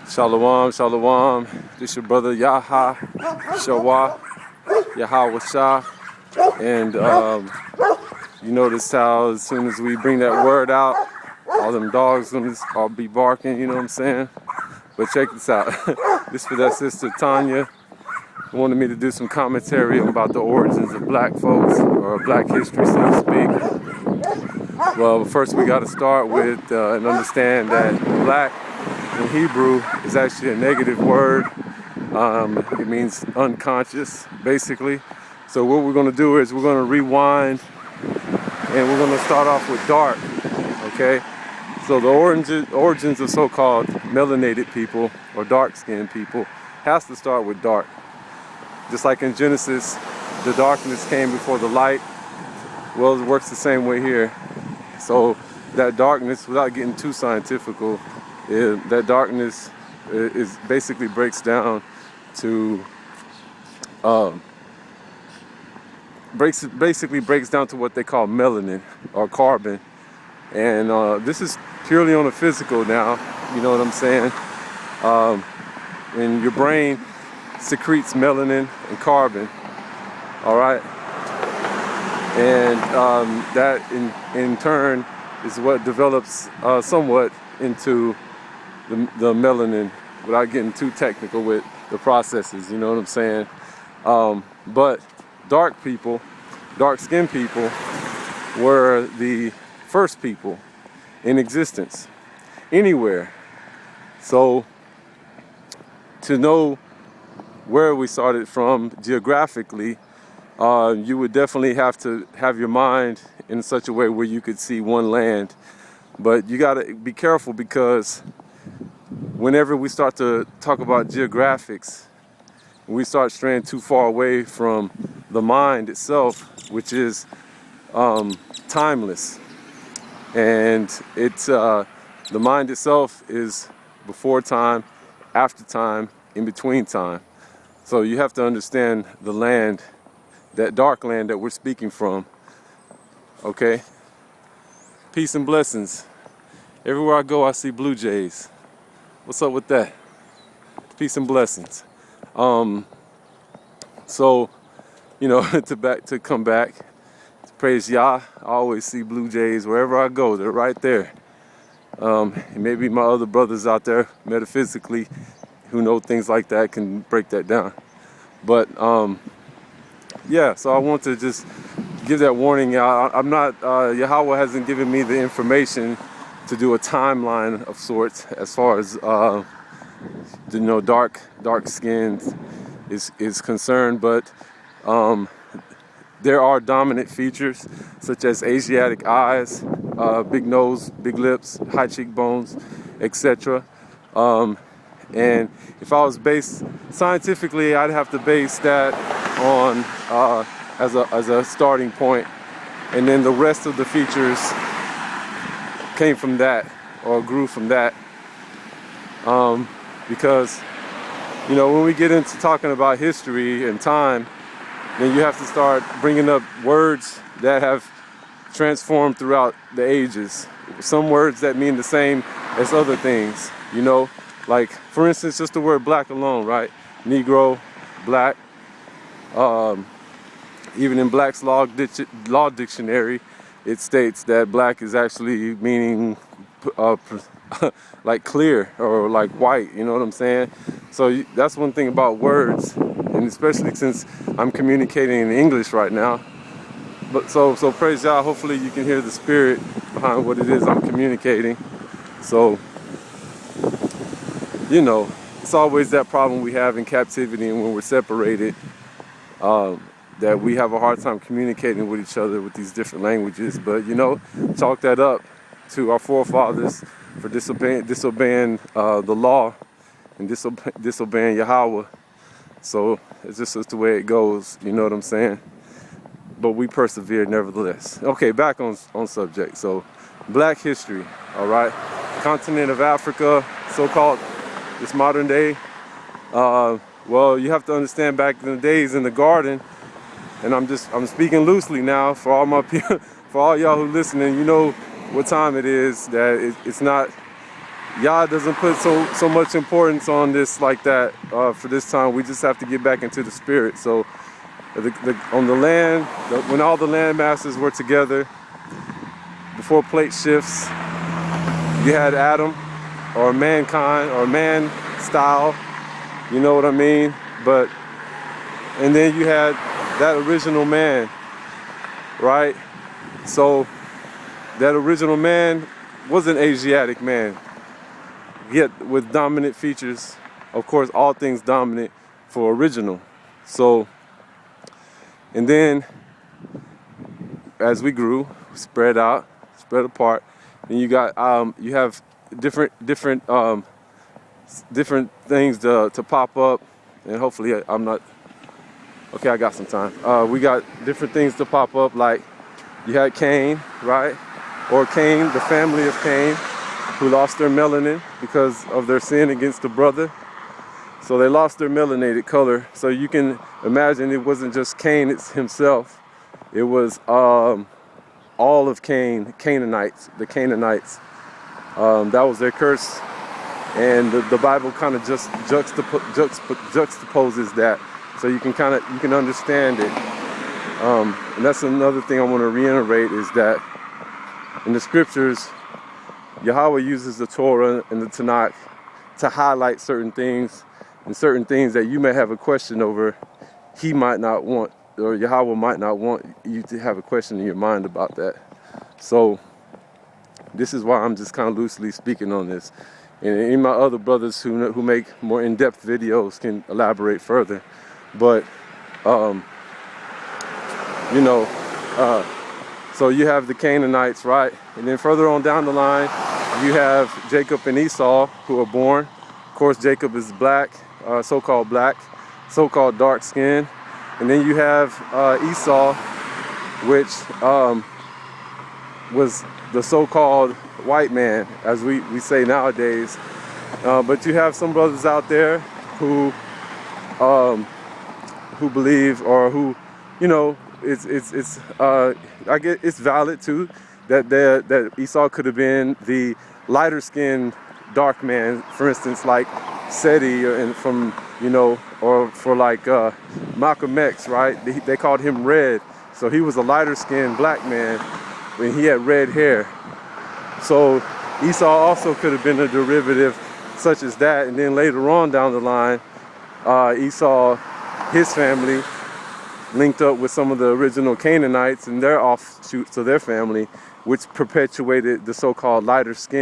Shalom, shalom. This your brother JAHsh, Shawah, Yahweh Shah. And you notice how as soon as we bring that word out, all them dogs gonna all be barking, you know what I'm saying? But check this out. This for that sister Tanya. Wanted me to do some commentary about the origins of black folks, or black history, so to speak. Well, first we got to start with and understand that black in Hebrew is actually a negative word. It means unconscious, basically. So what we're going to do is we're going to rewind, and we're going to start off with dark, okay? So the origins of so-called melanated people, or dark-skinned people, has to start with dark. Just like in Genesis, the darkness came before the light. Well, it works the same way here. So that darkness, without getting too scientific, that darkness is basically breaks down to basically breaks down to what they call melanin or carbon. And this is purely on a physical now. You know what I'm saying? And your brain secretes melanin and carbon. All right. And that in turn is what develops somewhat into the melanin, without getting too technical with the processes, you know what I'm saying? But dark people, dark-skinned people, were the first people in existence anywhere. So to know where we started from geographically, you would definitely have to have your mind in such a way where you could see one land. But you got to be careful, because whenever we start to talk about geographics, we start straying too far away from the mind itself, which is timeless. And it's the mind itself is before time, after time, in between time. So you have to understand the land, that dark land that we're speaking from. Okay? Peace and blessings. Everywhere I go, I see blue jays. What's up with that? Peace and blessings. So, you know, to come back, to praise Yah, I always see blue jays wherever I go. They're right there. Maybe my other brothers out there, metaphysically, who know things like that, can break that down. But yeah, so I want to just give that warning. I'm not, Yahweh hasn't given me the information to do a timeline of sorts as far as dark skin is concerned, but there are dominant features such as Asiatic eyes, big nose, big lips, high cheekbones, etc. And if I was based scientifically, I'd have to base that on as a starting point, and then the rest of the features came from that, or grew from that. Because when we get into talking about history and time, then you have to start bringing up words that have transformed throughout the ages. Some words that mean the same as other things, like, for instance, just the word black alone, right? Negro, black. Even in Black's Law Dictionary, it states that black is actually meaning like clear, or like white, you know what I'm saying? So that's one thing about words, and especially since I'm communicating in English right now. But so praise God, hopefully you can hear the spirit behind what it is I'm communicating. So, it's always that problem we have in captivity and when we're separated, that we have a hard time communicating with each other with these different languages. But, chalk that up to our forefathers for disobeying the law and disobeying Yahweh. So it's just the way it goes, you know what I'm saying? But we persevere nevertheless. Okay, back on subject. So, black history, all right? Continent of Africa, so-called, this modern day. Well, you have to understand, back in the days in the garden, and I'm speaking loosely now for all my people, for all y'all who listening, you know what time it is, that it's not Yah doesn't put so much importance on this like that for this time. We just have to get back into the spirit. So on the land, when all the land masses were together, before plate shifts, you had Adam, or mankind, or man style, you know what I mean? And then you had that original man, right? So that original man was an Asiatic man, yet with dominant features. Of course, all things dominant for original. So, and then as we grew, spread apart, and you have different things to pop up, and hopefully I'm not. Okay, I got some time. We got different things to pop up, like you had Cain, right? Or Cain, the family of Cain, who lost their melanin because of their sin against the brother. So they lost their melanated color. So you can imagine it wasn't just Cain himself. It was all of Canaanites, the Canaanites. That was their curse. And the Bible kind of just juxtaposes that. So you can understand it. And that's another thing I want to reiterate, is that in the scriptures, Yahweh uses the Torah and the Tanakh to highlight certain things, and certain things that you may have a question over, he might not want, or Yahweh might not want you to have a question in your mind about that. So this is why I'm just kind of loosely speaking on this. And any of my other brothers who make more in-depth videos can elaborate further. But so you have the Canaanites, right? And then further on down the line, you have Jacob and Esau, who are born. Of course, Jacob is black, so-called dark skin. And then you have Esau, which was the so-called white man, as we say nowadays. But you have some brothers out there who believe, or who, I guess it's valid too, that Esau could have been the lighter skinned dark man, for instance, like Seti, or for like Malcolm X, right? They called him Red, so he was a lighter skinned black man when he had red hair. So Esau also could have been a derivative such as that. And then later on down the line, Esau, his family, linked up with some of the original Canaanites and their offshoots of their family, which perpetuated the so-called lighter skin.